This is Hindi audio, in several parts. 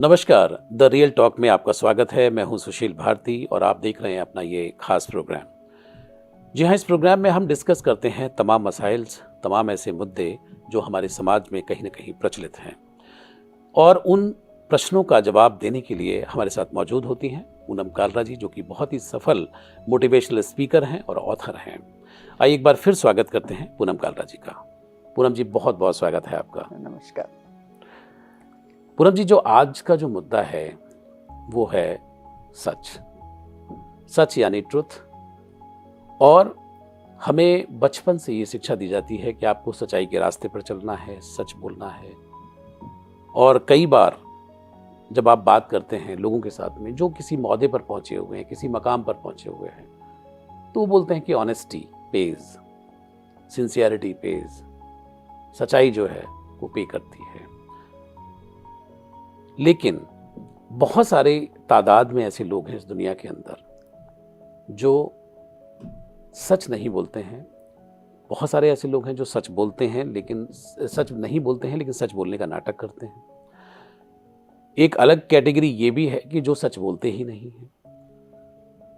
नमस्कार, द रियल टॉक में आपका स्वागत है। मैं हूं सुशील भारती और आप देख रहे हैं अपना ये खास प्रोग्राम। जी हाँ, इस प्रोग्राम में हम डिस्कस करते हैं तमाम मसाइल्स, तमाम ऐसे मुद्दे जो हमारे समाज में कहीं न कहीं प्रचलित हैं। और उन प्रश्नों का जवाब देने के लिए हमारे साथ मौजूद होती हैं पूनम कालरा जी, जो कि बहुत ही सफल मोटिवेशनल स्पीकर हैं और ऑथर हैं। आइए एक बार फिर स्वागत करते हैं पूनम कालरा जी का। पूनम जी, बहुत बहुत स्वागत है आपका। नमस्कार। पूनम जी, जो आज का जो मुद्दा है वो है सच। सच यानी ट्रुथ। और हमें बचपन से ये शिक्षा दी जाती है कि आपको सच्चाई के रास्ते पर चलना है, सच बोलना है। और कई बार जब आप बात करते हैं लोगों के साथ में जो किसी मौके पर पहुंचे हुए हैं, किसी मकाम पर पहुंचे हुए हैं, तो वो बोलते हैं कि ऑनेस्टी पेज, सिंसियरिटी पेज, सच्चाई जो है वो पे करती है। लेकिन बहुत सारे तादाद में ऐसे लोग हैं इस दुनिया के अंदर जो सच नहीं बोलते हैं। बहुत सारे ऐसे लोग हैं जो सच बोलते हैं लेकिन सच नहीं बोलते हैं, लेकिन सच बोलने का नाटक करते हैं। एक अलग कैटेगरी ये भी है कि जो सच बोलते ही नहीं हैं।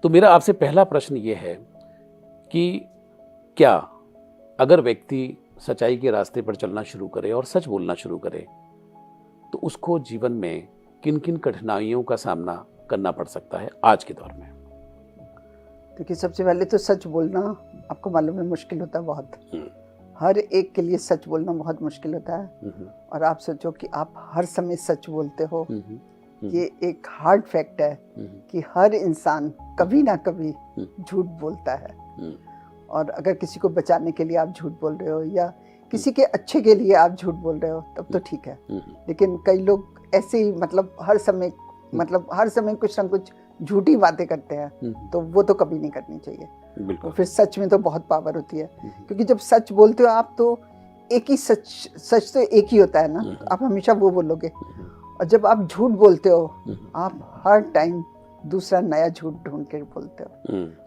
तो मेरा आपसे पहला प्रश्न ये है कि क्या अगर व्यक्ति सच्चाई के रास्ते पर चलना शुरू करे और सच बोलना शुरू करे तो उसको जीवन में किन किन कठिनाइयों का सामना करना पड़ सकता है आज के दौर में? देखिए, सबसे पहले तो सच बोलना आपको मालूम है मुश्किल होता है बहुत। हर एक के लिए सच बोलना बहुत मुश्किल होता है। और आप सोचो कि आप हर समय सच बोलते हो। ये एक हार्ड फैक्ट है कि हर इंसान कभी ना कभी झूठ बोलता है। और अगर किसी को बचाने के लिए आप झूठ बोल रहे हो या किसी के अच्छे के लिए आप झूठ बोल रहे हो तब तो ठीक है। लेकिन कई लोग ऐसे ही हर समय कुछ ना कुछ झूठी बातें करते हैं, तो वो तो कभी नहीं करनी चाहिए। तो फिर सच में तो बहुत पावर होती है, क्योंकि जब सच बोलते हो आप तो एक ही सच तो एक ही होता है ना, तो आप हमेशा वो बोलोगे। और जब आप झूठ बोलते हो आप हर टाइम दूसरा नया झूठ ढूंढ के बोलते हो,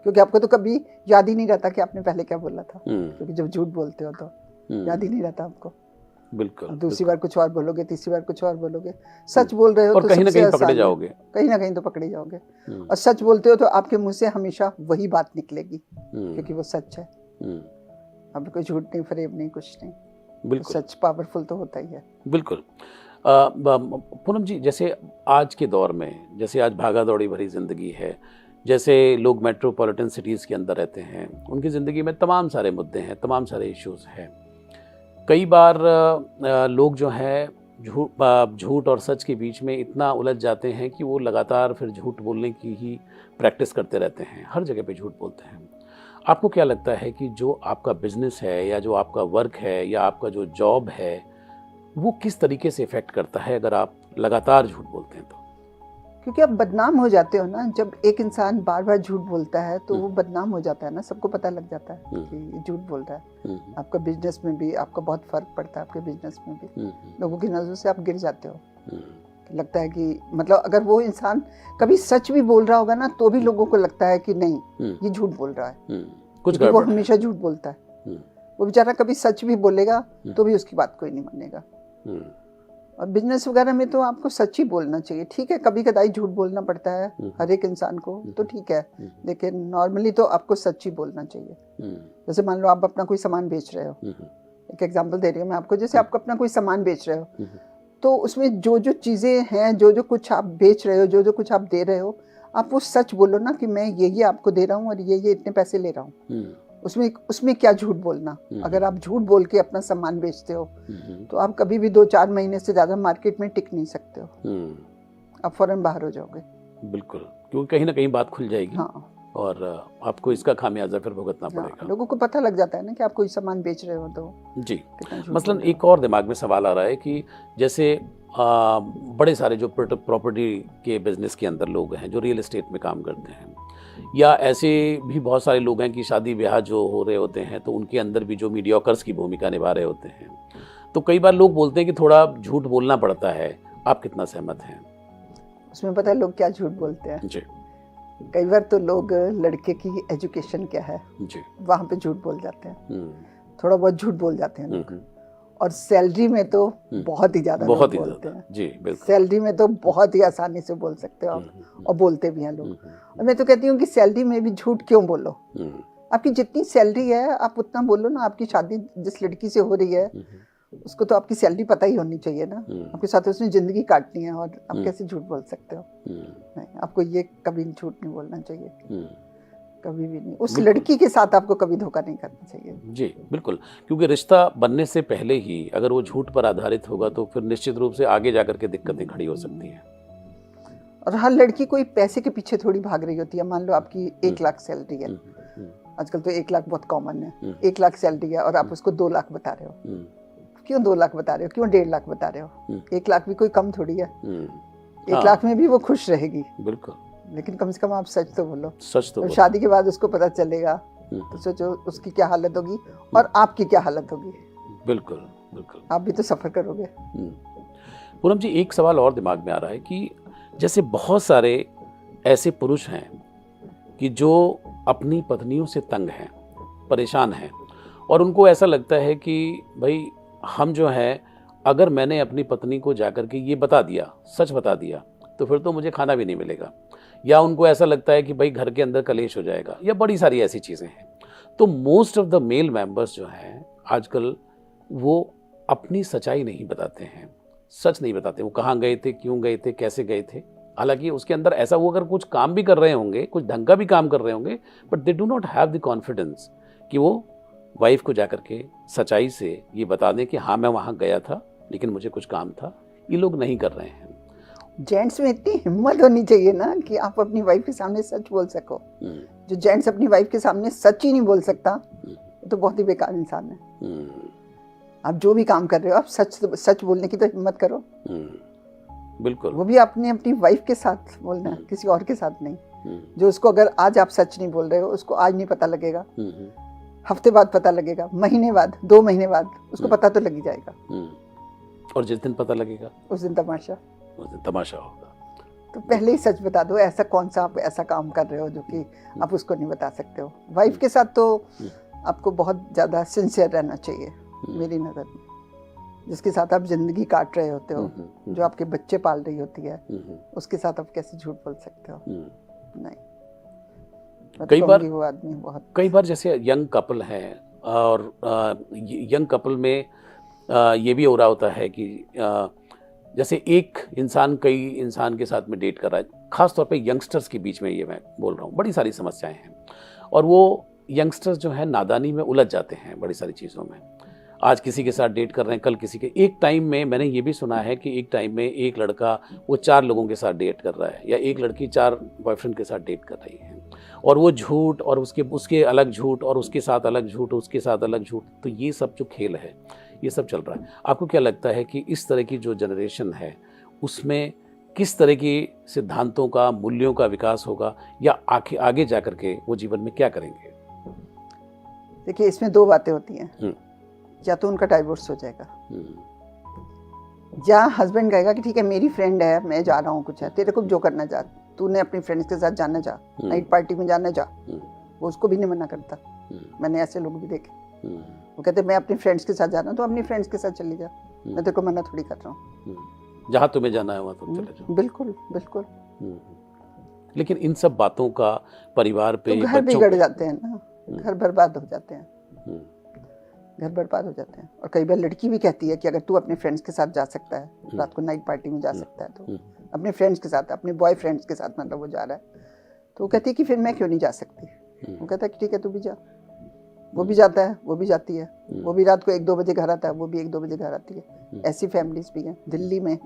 क्योंकि आपको तो कभी याद ही नहीं रहता कि आपने पहले क्या बोला था। क्योंकि जब झूठ बोलते हो तो याद ही नहीं रहता आपको। बिल्कुल। दूसरी बार कुछ और बोलोगे, तीसरी बार कुछ और बोलोगे। सच बोल रहे हो और तो कहीं ना सबसे कहीं आसान पकड़े है। जाओगे। कहीं ना कहीं तो पकड़े जाओगे। और सच बोलते हो तो आपके मुंह से हमेशा वही बात निकलेगी, क्योंकि वो सच है। अब कोई झूठ नहीं, फरेब नहीं, कुछ नहीं। बिल्कुल। तो सच पावरफुल तो होता ही है। बिल्कुल। पूनम जी, जैसे आज के दौर में, जैसे आज भागा दौड़ी भरी जिंदगी है, जैसे लोग मेट्रोपॉलिटन सिटीज़ के अंदर रहते हैं, उनकी ज़िंदगी में तमाम सारे मुद्दे हैं, तमाम सारे इश्यूज़ हैं। कई बार लोग जो हैं झूठ और सच के बीच में इतना उलझ जाते हैं कि वो लगातार फिर झूठ बोलने की ही प्रैक्टिस करते रहते हैं, हर जगह पे झूठ बोलते हैं। आपको क्या लगता है कि जो आपका बिजनेस है या जो आपका वर्क है या आपका जो जॉब है वो किस तरीके से इफेक्ट करता है अगर आप लगातार झूठ बोलते हैं तो? क्योंकि आप बदनाम हो जाते हो ना। जब एक इंसान बार बार झूठ बोलता है तो वो बदनाम हो जाता है ना, सबको पता लग जाता है कि ये झूठ बोल रहा है। आपका बिजनेस में भी आपका बहुत फर्क पड़ता है, आपके बिजनेस में भी लोगों की नजरों से आप गिर जाते हो। लगता है कि अगर वो इंसान कभी सच भी बोल रहा होगा ना तो भी लोगों को लगता है कि नहीं, ये झूठ बोल रहा है, कुछ वो हमेशा झूठ बोलता है। वो बेचारा कभी सच भी बोलेगा तो भी उसकी बात कोई नहीं मानेगा। और बिजनेस वगैरह में तो आपको सच ही बोलना चाहिए। ठीक है, कभी कदाई झूठ बोलना पड़ता है हर एक इंसान को, तो ठीक है, लेकिन नॉर्मली तो आपको सच ही बोलना चाहिए। जैसे मान लो आप अपना कोई सामान बेच रहे हो, एक एग्जांपल दे रही हूँ मैं आपको। जैसे आप अपना कोई सामान बेच रहे हो तो उसमें जो जो चीज़ें हैं, जो जो कुछ आप बेच रहे हो, जो जो कुछ आप दे रहे हो, आप वो सच बोलो ना कि मैं ये आपको दे रहा हूँ और ये इतने पैसे ले रहा हूँ। उसमें क्या झूठ बोलना। अगर आप झूठ बोल के अपना सामान बेचते हो तो आप कभी भी 2-4 महीने से ज्यादा मार्केट में टिक नहीं सकते हो। आप फौरन बाहर हो जाओगे। बिल्कुल, क्योंकि कहीं ना कहीं बात खुल जाएगी। हाँ। और आपको इसका खामियाजा फिर भुगतना पड़ेगा। लोगों को पता लग जाता है ना कि आप कोई सामान बेच रहे हो तो जी। मसलन एक और दिमाग में सवाल आ रहा है कि जैसे बड़े सारे जो प्रॉपर्टी के बिजनेस के अंदर लोग हैं जो रियल एस्टेट में काम करते हैं, या ऐसे भी बहुत सारे लोग हैं कि शादी ब्याह जो हो रहे होते हैं तो उनके अंदर भी जो मीडियोकर्स की भूमिका निभा रहे होते हैं, तो कई बार लोग बोलते हैं कि थोड़ा झूठ बोलना पड़ता है। आप कितना सहमत हैं? उसमें पता है लोग क्या झूठ बोलते हैं जी। कई बार तो लोग लड़के की एजुकेशन क्या है जी। वहाँ पे झूठ बोल जाते हैं। थोड़ा बहुत झूठ बोल जाते हैं लोग। और सैलरी में तो बहुत ही ज्यादा बहुत ही बोलते ज्यादा हैं। जी बिल्कुल। सैलरी में तो बहुत ही आसानी से बोल सकते हो आप, और बोलते भी हैं लोग। और मैं तो कहती हूँ कि सैलरी में भी झूठ क्यों बोलो, आपकी जितनी सैलरी है आप उतना बोलो ना। आपकी शादी जिस लड़की से हो रही है उसको तो आपकी सैलरी पता ही होनी चाहिए ना, आपके साथ उसने जिंदगी काटनी है, और आप कैसे झूठ बोल सकते हो? नहीं, आपको ये कभी झूठ नहीं बोलना चाहिए, कभी भी नहीं। उस लड़की के साथ आपको कभी धोखा नहीं करना चाहिए। जी बिल्कुल, क्योंकि रिश्ता बनने से पहले ही अगर वो झूठ पर आधारित होगा तो फिर निश्चित रूप से आगे जाकर के दिक्कतें खड़ी हो सकती हैं। और हर लड़की कोई पैसे के पीछे थोड़ी भाग रही होती है। मान लो आपकी 1 लाख सैलरी है, आजकल तो 1 लाख बहुत कॉमन है। 1 लाख सैलरी है और आप उसको 2 लाख बता रहे हो। क्यों 2 लाख बता रहे हो, क्यों 1.5 लाख बता रहे हो? 1 लाख भी कोई कम थोड़ी है। 1 लाख में भी वो खुश रहेगी, बिल्कुल, लेकिन कम से कम आप सच तो बोलो। सच तो बोलो। शादी के बाद उसको पता चलेगा तो सोचो उसकी क्या हालत होगी और आपकी क्या हालत होगी। बिल्कुल बिल्कुल, आप भी तो सफर करोगे। पूनम जी, एक सवाल और दिमाग में आ रहा है कि जैसे बहुत सारे ऐसे पुरुष हैं कि जो अपनी पत्नियों से तंग हैं, परेशान हैं, और उनको ऐसा लगता है कि भाई हम जो है, अगर मैंने अपनी पत्नी को जाकर के ये बता दिया, सच बता दिया, तो फिर तो मुझे खाना भी नहीं मिलेगा, या उनको ऐसा लगता है कि भाई घर के अंदर कलेश हो जाएगा, या बड़ी सारी ऐसी चीज़ें हैं। तो most of the male members जो हैं आजकल वो अपनी सच्चाई नहीं बताते हैं, सच नहीं बताते। वो कहाँ गए थे, क्यों गए थे, कैसे गए थे, हालांकि उसके अंदर ऐसा वो अगर कुछ काम भी कर रहे होंगे, कुछ ढंग का भी काम कर रहे होंगे, but they do not have the confidence कि वो वाइफ को जाकर के सच्चाई से ये बता दें कि हाँ मैं वहाँ गया था लेकिन मुझे कुछ काम था। ये लोग नहीं कर रहे हैं। जेंट्स में इतनी हिम्मत होनी चाहिए ना कि आप अपनी वाइफ के सामने सच बोल सको। जो जेंट्स अपनी वाइफ के सामने सच ही नहीं बोल सकता तो बहुत ही बेकार इंसान है। आप जो भी काम कर रहे हो आप सच बोलने की तो हिम्मत करो। बिल्कुल, वो भी आपने अपनी वाइफ के साथ बोलना है, किसी और के साथ नहीं। जो उसको अगर आज आप सच नहीं बोल रहे हो उसको आज नहीं पता लगेगा, हफ्ते बाद पता लगेगा, महीने बाद, 2 महीने बाद उसको पता तो लग ही जाएगा। और जिस दिन पता लगेगा उस दिन तमाशा होगा। तो पहले ही सच बता दो। ऐसा कौन सा आप ऐसा काम कर रहे हो जो कि आप उसको नहीं बता सकते हो। वाइफ के साथ तो आपको बहुत ज़्यादा सिंसियर रहना चाहिए मेरी नज़र में। जिसके साथ आप जिंदगी काट रहे होते हो, जो आपके बच्चे पाल रही होती है, उसके साथ आप कैसे झूठ बोल सकते हो? नहीं। कई बार जैसे यंग कपल हैं और यंग कपल में ये भी हो रहा होता है कि जैसे एक इंसान कई इंसान के साथ में डेट कर रहा है, खास तौर पे यंगस्टर्स के बीच में ये मैं बोल रहा हूँ, बड़ी सारी समस्याएं हैं, और वो यंगस्टर्स जो है नादानी में उलझ जाते हैं बड़ी सारी चीज़ों में। आज किसी के साथ डेट कर रहे हैं, कल किसी के। एक टाइम में मैंने ये भी सुना है कि एक टाइम में एक लड़का वो 4 लोगों के साथ डेट कर रहा है, या एक लड़की 4 बॉयफ्रेंड के साथ डेट कर रही है, और वो झूठ और उसके अलग झूठ और उसके साथ अलग झूठ, उसके साथ अलग झूठ। तो ये सब जो खेल है ये सब चल रहा है। आपको क्या लगता है कि इस तरह की जो जनरेशन है उसमें किस तरह की सिद्धांतों का, मूल्यों का विकास होगा, या आगे जा कर के वो जीवन में क्या करेंगे? देखिए, इसमें 2 बातें होती हैं। या तो उनका डाइवोर्स हो जाएगा, या हस्बैंड कहेगा कि ठीक है मेरी फ्रेंड है, मैं जा रहा हूँ, कुछ है, तेरे को जो करना जा, तूने अपनी फ्रेंड्स के साथ जाना जा, नाइट पार्टी में जाना जा। वो उसको भी नहीं मना करता। मैंने ऐसे लोग भी देखे, वो कहते मैं अपनी फ्रेंड्स के साथ जा रहा हूँ तो अपनी फ्रेंड्स के साथ चली जा, मैं तेरे को मना थोड़ी कर रहा हूँ। जहाँ तुम्हें जाना है वहाँ तुम चले जाओ। बिल्कुल बिल्कुल। लेकिन इन सब बातों का परिवार पे, तो घर बिगड़ जाते हैं ना, घर बर्बाद हो जाते हैं, घर बर्बाद हो जाते हैं। और कई बार लड़की भी कहती है कि अगर तू अपने फ्रेंड्स के साथ जा सकता है, रात को नाइट पार्टी में जा सकता है, तो अपने फ्रेंड्स के साथ, अपने बॉयफ्रेंड्स के साथ, मतलब वो जा रहा है, तो वो कहती है कि फिर मैं क्यों नहीं जा सकती। वो कहता है कि ठीक है तू भी जा। वो भी जाता है, वो भी जाती है, वो भी रात को 1-2 बजे घर आता है, वो भी 1-2 बजे घर आती है। ऐसी फैमिलीज भी हैं दिल्ली में,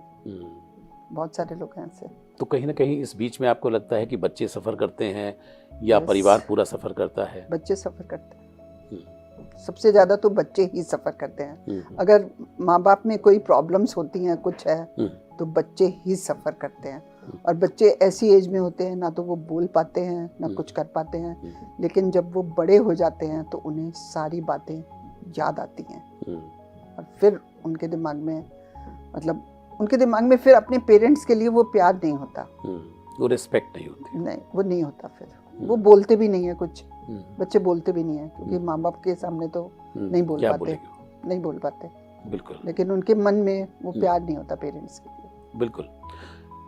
बहुत सारे लोग हैं ऐसे। तो कहीं ना कहीं इस बीच में आपको लगता है कि बच्चे सफ़र करते हैं या परिवार पूरा सफ़र करता है? बच्चे सफ़र करते हैं, सबसे ज़्यादा तो बच्चे ही सफ़र करते हैं। अगर माँ बाप में कोई प्रॉब्लम्स होती हैं, कुछ है, तो बच्चे ही सफ़र करते हैं। और बच्चे ऐसी एज में होते हैं ना तो वो बोल पाते हैं ना कुछ कर पाते हैं, लेकिन जब वो बड़े हो जाते हैं तो उन्हें सारी बातें याद आती हैं, और फिर उनके दिमाग में, मतलब उनके दिमाग में फिर अपने पेरेंट्स के लिए वो प्यार नहीं होता, वो रिस्पेक्ट नहीं होती, नहीं वो नहीं होता। फिर वो बोलते भी नहीं है कुछ, बच्चे बोलते भी नहीं है, क्योंकि माँ बाप के सामने तो नहीं बोल पाते। बिल्कुल लेकिन उनके मन में वो प्यार नहीं होता पेरेंट्स के लिए। बिल्कुल।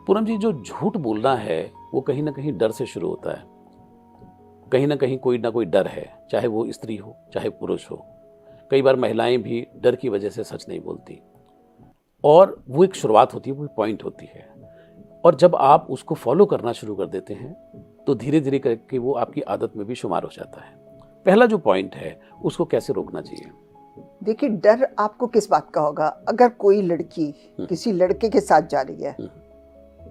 पूनम जी, जो झूठ बोलना है वो कहीं ना कहीं डर से शुरू होता है। कहीं ना कोई डर है, चाहे वो स्त्री हो चाहे पुरुष हो। कई बार महिलाएं भी डर की वजह से सच नहीं बोलती, और वो एक शुरुआत होती है, वो पॉइंट होती है। और जब आप उसको फॉलो करना शुरू कर देते हैं तो धीरे धीरे करके वो आपकी आदत में भी शुमार हो जाता है। पहला जो पॉइंट है उसको कैसे रोकना चाहिए? देखिए, डर आपको किस बात का होगा? अगर कोई लड़की किसी लड़के के साथ जा रही है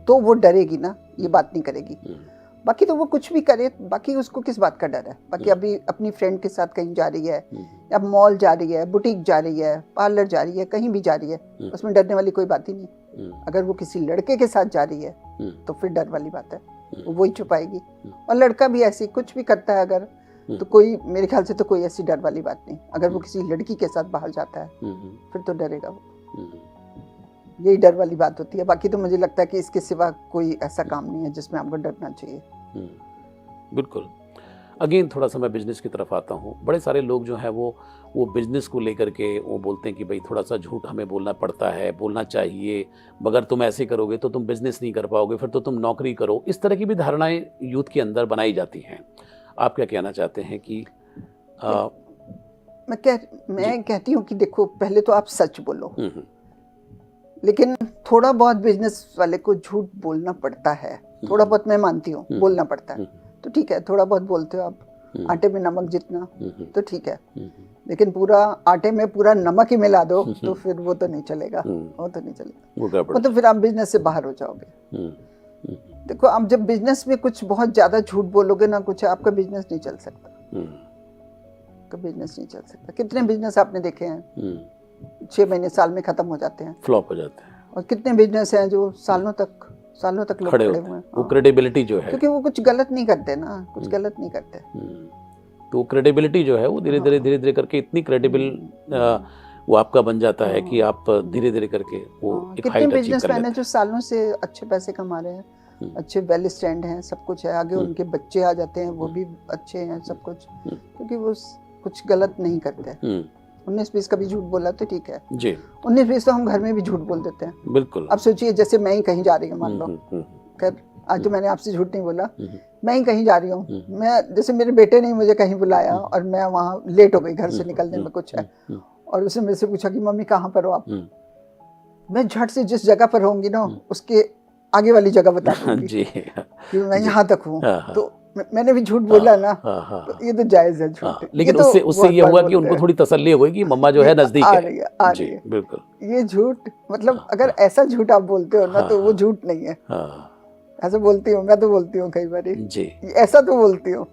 तो वो डरेगी ना, ये बात नहीं करेगी। बाकी तो वो कुछ भी करे, बाकी उसको किस बात का डर है? बाकी अभी अपनी फ्रेंड के साथ कहीं जा रही है, या मॉल जा रही है, बुटीक जा रही है, पार्लर जा रही है, कहीं भी जा रही है, उसमें डरने वाली कोई बात ही नहीं। अगर वो किसी लड़के के साथ जा रही है तो फिर डर वाली बात है, वो ही छुपाएगी। और लड़का भी ऐसी कुछ भी करता है अगर, तो कोई, मेरे ख्याल से तो कोई ऐसी डर वाली बात नहीं। अगर वो किसी लड़की के साथ बाहर जाता है फिर तो डरेगा वो। यही डर वाली बात होती है। बाकी तो मुझे लगता है कि इसके सिवा कोई ऐसा काम नहीं है जिसमें आपको डरना चाहिए। बिल्कुल। अगेन थोड़ा सा मैं बिजनेस की तरफ आता हूँ। बड़े सारे लोग जो हैं वो बिजनेस को लेकर के वो बोलते हैं कि भाई थोड़ा सा झूठ हमें बोलना पड़ता है, बोलना चाहिए, मगर तुम ऐसे करोगे तो तुम बिजनेस नहीं कर पाओगे, फिर तो तुम नौकरी करो। इस तरह की भी धारणाएं यूथ के अंदर बनाई जाती हैं। आप क्या कहना चाहते हैं कि मैं कहती हूँ कि देखो, पहले तो आप सच बोलो, लेकिन थोड़ा बहुत बिजनेस वाले को झूठ बोलना पड़ता है। थोड़ा बहुत मैं मानती हूँ बोलना पड़ता है, तो ठीक है, थोड़ा बहुत बोलते हो आप, आटे में नमक जितना, तो ठीक है। लेकिन पूरा आटे में पूरा नमक ही मिला दो तो फिर वो तो नहीं चलेगा, वो तो नहीं चलेगा, वो तो फिर आप बिजनेस से बाहर हो जाओगे। देखो, आप जब बिजनेस में कुछ बहुत ज्यादा झूठ बोलोगे ना, कुछ आपका बिजनेस नहीं चल सकता, का बिजनेस नहीं चल सकता। कितने बिजनेस आपने देखे हैं 6 महीने साल में खत्म हो जाते हैं, फ्लॉप हो जाते हैं, और कितने बिजनेस हैं जो सालों तक लोग खड़े हुए हैं। वो क्रेडिबिलिटी जो है, क्योंकि वो कुछ गलत नहीं करते ना, कुछ गलत नहीं करते। तो क्रेडिबिलिटी जो है वो धीरे धीरे करके इतनी क्रेडिबल वो आपका बन जाता है कि आप धीरे धीरे करके वो एक कितने हाइट अचीव बिजनेस कर लेते मैन हैं। जो सालों से अच्छे पैसे कमा रहे हैं, अच्छे वेल स्टैंड हैं, सब कुछ है, आगे उनके बच्चे आ जाते हैं, वो भी अच्छे हैं, सब कुछ, क्योंकि वो कुछ गलत नहीं करते। 19-20 का भी झूठ बोला तो ठीक है जी, 19-20 तो हम घर में भी झूठ बोल देते हैं। बिल्कुल। अब सोचिए, जैसे मैं ही कहीं जा रही हूँ, मान लो, खैर आज तो मैंने आपसे झूठ नहीं बोला, मैं ही कहीं जा रही हूँ, मैं, जैसे मेरे बेटे ने मुझे कहीं बुलाया और मैं वहाँ लेट हो गई घर से निकलने में कुछ है, और उसने मेरे से पूछा कि मम्मी कहाँ पर हो आप, मैं झट से जिस जगह पर होंगी ना उसके आगे वाली जगह बता दूंगी जी, कि मैं यहाँ तक हूँ। तो मैंने भी झूठ बोला ना, तो ये तो जायज है झूठ। लेकिन ये तो उससे ये हुआ कि उनको थोड़ी तसल्ली हो गई कि मम्मा जो है नजदीक आ है। रही है, आ रही जी, है। बिल्कुल। ये झूठ, मतलब अगर ऐसा झूठ आप बोलते हो ना तो वो झूठ नहीं है। ऐसा बोलती हूँ, मैं तो बोलती हूँ कई बार जी, ऐसा तो बोलती हूँ।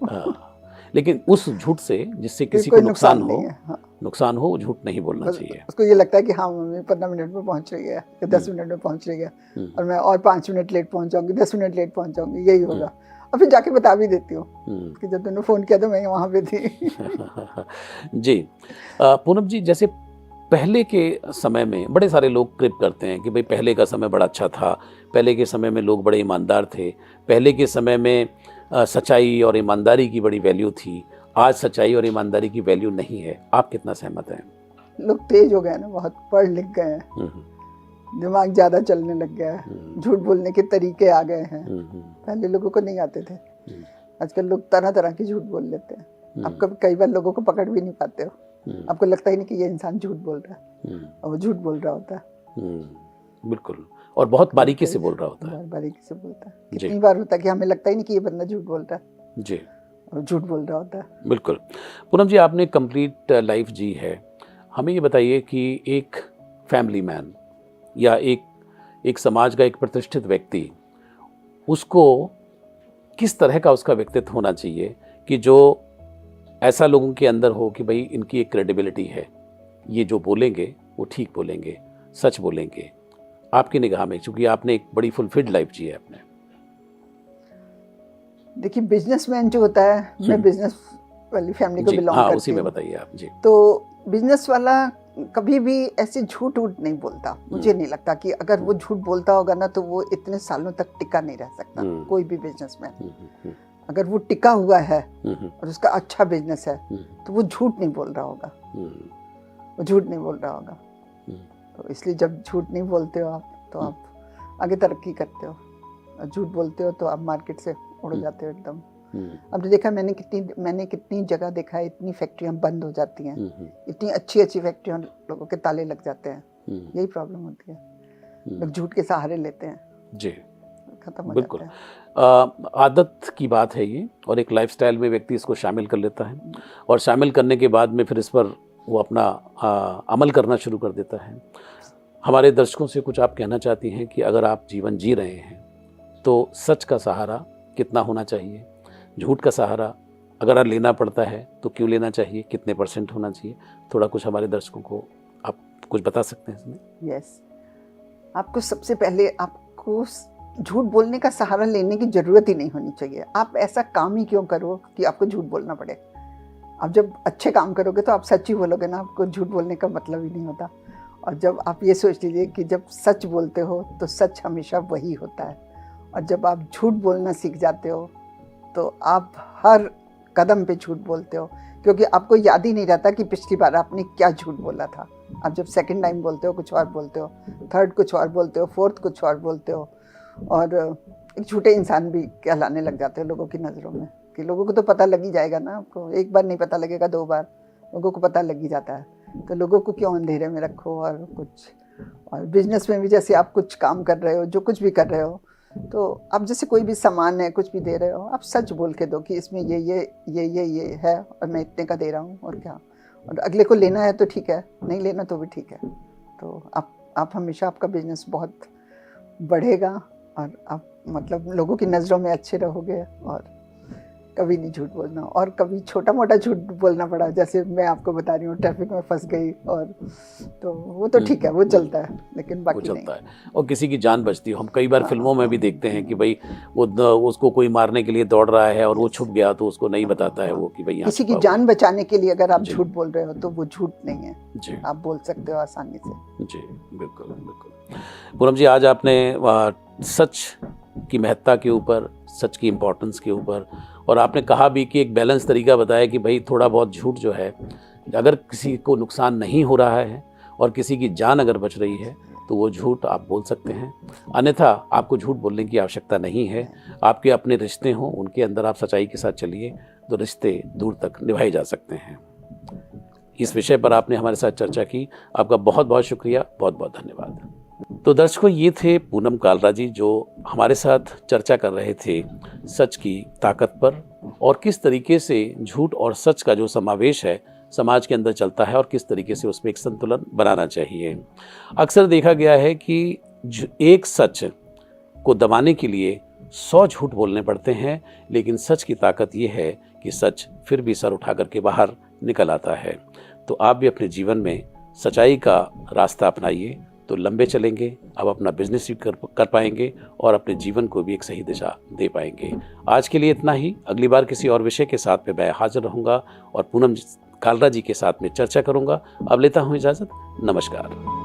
लेकिन उस झूठ से जिससे किसी को नुकसान हो, वो झूठ नहीं बोलना चाहिए। उसको ये लगता है कि हाँ मम्मी 15 मिनट में पहुंच रही है या 10 मिनट में पहुंच रही है, और मैं और 5 मिनट लेट पहुंच जाऊंगी, 10 मिनट लेट पहुंच जाऊंगी, यही होगा। और फिर जाके बता भी देती हूँ कि जब तुमने फोन किया तो मैं वहाँ पे थी। जी, पूनम जी, जैसे पहले के समय में बड़े सारे लोग क्रिप करते हैं कि भाई पहले का समय बड़ा अच्छा था, पहले के समय में लोग बड़े ईमानदार थे, पहले के समय में सच्चाई और ईमानदारी की बड़ी वैल्यू थी, आज सच्चाई और ईमानदारी की वैल्यू नहीं है। आप कितना सहमत हैं? लोग तेज हो गए ना, बहुत पढ़ लिख गए हैं, दिमाग ज्यादा चलने लग गया है, झूठ बोलने के तरीके आ गए हैं, पहले लोगों को नहीं आते थे। आजकल लोग तरह तरह के झूठ बोल लेते हैं, आप कई बार लोगों को पकड़ भी नहीं पाते हो, आपको लगता ही नहीं कि ये इंसान झूठ बोल रहा है, और वो झूठ बोल रहा होता है। बिल्कुल, और बहुत बारीकी से बोल रहा होता है, बहुत बारीकी से बोलता है। कितनी बार होता है कि हमें लगता ही नहीं कि ये बंदा झूठ बोल रहा है जी, और झूठ बोल रहा होता है। बिल्कुल। पूनम जी, आपने कंप्लीट लाइफ जी है, हमें ये बताइए कि एक फैमिली मैन या एक समाज का एक प्रतिष्ठित व्यक्ति, उसको किस तरह का उसका व्यक्तित्व होना चाहिए कि जो ऐसा लोगों के अंदर हो कि भाई इनकी एक क्रेडिबिलिटी है, ये जो बोलेंगे वो ठीक बोलेंगे, सच बोलेंगे। आपकी निगाह में, क्योंकि आपने एक बड़ी फुलफिल्ड लाइफ जी है आपने। देखिए, बिजनेसमैन जो होता है, मैं बिजनेस वाली फैमिली को बिलोंग करती हूँ, उसी में बताइए आप जी। तो बिजनेस वाला कभी भी ऐसे झूठ नहीं बोलता। मुझे नहीं लगता कि अगर वो झूठ बोलता होगा ना तो वो इतने सालों तक टिका नहीं रह सकता। कोई भी बिजनेसमैन अगर वो टिका हुआ है और उसका अच्छा बिजनेस है तो वो झूठ नहीं बोल रहा होगा, वो झूठ नहीं बोल रहा होगा। तो इसलिए जब झूठ नहीं बोलते हो आप तो आप आगे तरक्की करते हो, और झूठ बोलते हो तो आप मार्केट से उड़ जाते हो एकदम। अब तो देखा मैंने कितनी जगह देखा है, इतनी फैक्ट्रियां बंद हो जाती हैं, इतनी अच्छी फैक्ट्रियां लोगों के ताले लग जाते हैं। यही प्रॉब्लम होती है, लोग झूठ के सहारे लेते हैं जी, खत्म हो बिल्कुल। जाता है। आदत की बात है ये, और एक लाइफस्टाइल में व्यक्ति इसको शामिल कर लेता है, और शामिल करने के बाद में फिर इस पर वो अपना अमल करना शुरू कर देता है। हमारे दर्शकों से कुछ आप कहना चाहती हैं कि अगर आप जीवन जी रहे हैं तो सच का सहारा कितना होना चाहिए, झूठ का सहारा अगर लेना पड़ता है तो क्यों लेना चाहिए, कितने % होना चाहिए, थोड़ा कुछ हमारे दर्शकों को आप कुछ बता सकते हैं इसमें? यस, आपको सबसे पहले आपको झूठ बोलने का सहारा लेने की ज़रूरत ही नहीं होनी चाहिए। आप ऐसा काम ही क्यों करो कि आपको झूठ बोलना पड़े। आप जब अच्छे काम करोगे तो आप सच ही बोलोगे ना, आपको झूठ बोलने का मतलब ही नहीं होता। और जब आप ये सोच लीजिए कि जब सच बोलते हो तो सच हमेशा वही होता है, और जब आप झूठ बोलना सीख जाते हो तो आप हर कदम पे झूठ बोलते हो, क्योंकि आपको याद ही नहीं रहता कि पिछली बार आपने क्या झूठ बोला था। आप जब सेकंड टाइम बोलते हो कुछ और बोलते हो, थर्ड कुछ और बोलते हो, फोर्थ कुछ और बोलते हो, और एक झूठे इंसान भी कहलाने लग जाते हो लोगों की नज़रों में, कि लोगों को तो पता लग ही जाएगा ना, आपको एक बार नहीं पता लगेगा, 2 बार लोगों को पता लग ही जाता है। तो लोगों को क्यों अंधेरे में रखो। और बिजनेस में भी जैसे आप कुछ काम कर रहे हो, जो कुछ भी कर रहे हो, तो आप जैसे कोई भी सामान है, कुछ भी दे रहे हो, आप सच बोल के दो कि इसमें ये है और मैं इतने का दे रहा हूँ, और क्या, और अगले को लेना है तो ठीक है, नहीं लेना तो भी ठीक है। तो आप हमेशा, आपका बिजनेस बहुत बढ़ेगा और आप मतलब लोगों की नज़रों में अच्छे रहोगे। और कभी नहीं झूठ बोलना, और कभी छोटा मोटा झूठ बोलना पड़ा, जैसे मैं आपको बता रही हूँ ट्रैफिक में फंस गई, और तो वो तो ठीक है, वो चलता है, लेकिन बाकी वो चलता नहीं। है और किसी की जान बचती है। हम कई बार फिल्मों में भी देखते हैं कि भाई वो उसको कोई मारने के लिए दौड़ रहा है और वो छुप गया तो उसको नहीं बताता है वो कि भाई यहाँ किसी की छुपा जान बचाने के लिए अगर आप झूठ बोल रहे हो तो वो झूठ नहीं है, जी, आप बोल सकते हो आसानी से। जी, बिल्कुल बिल्कुल। पूनम जी, आज आपने सच की महत्ता के ऊपर, सच की इम्पोर्टेंस के ऊपर, और आपने कहा भी कि एक बैलेंस तरीका बताया कि भाई थोड़ा बहुत झूठ जो है, अगर किसी को नुकसान नहीं हो रहा है और किसी की जान अगर बच रही है तो वो झूठ आप बोल सकते हैं, अन्यथा आपको झूठ बोलने की आवश्यकता नहीं है। आपके अपने रिश्ते हों, उनके अंदर आप सच्चाई के साथ चलिए तो रिश्ते दूर तक निभाए जा सकते हैं। इस विषय पर आपने हमारे साथ चर्चा की, आपका बहुत बहुत शुक्रिया, बहुत बहुत धन्यवाद। तो दर्शकों, ये थे पूनम कालरा जी जो हमारे साथ चर्चा कर रहे थे सच की ताकत पर, और किस तरीके से झूठ और सच का जो समावेश है समाज के अंदर चलता है और किस तरीके से उसमें एक संतुलन बनाना चाहिए। अक्सर देखा गया है कि एक सच को दबाने के लिए 100 झूठ बोलने पड़ते हैं, लेकिन सच की ताकत ये है कि सच फिर भी सर उठा करके बाहर निकल आता है। तो आप भी अपने जीवन में सच्चाई का रास्ता अपनाइए तो लंबे चलेंगे, आप अपना बिजनेस भी कर पाएंगे और अपने जीवन को भी एक सही दिशा दे पाएंगे। आज के लिए इतना ही। अगली बार किसी और विषय के साथ में मैं हाजिर रहूँगा और पूनम कालरा जी के साथ में चर्चा करूँगा। अब लेता हूँ इजाज़त। नमस्कार।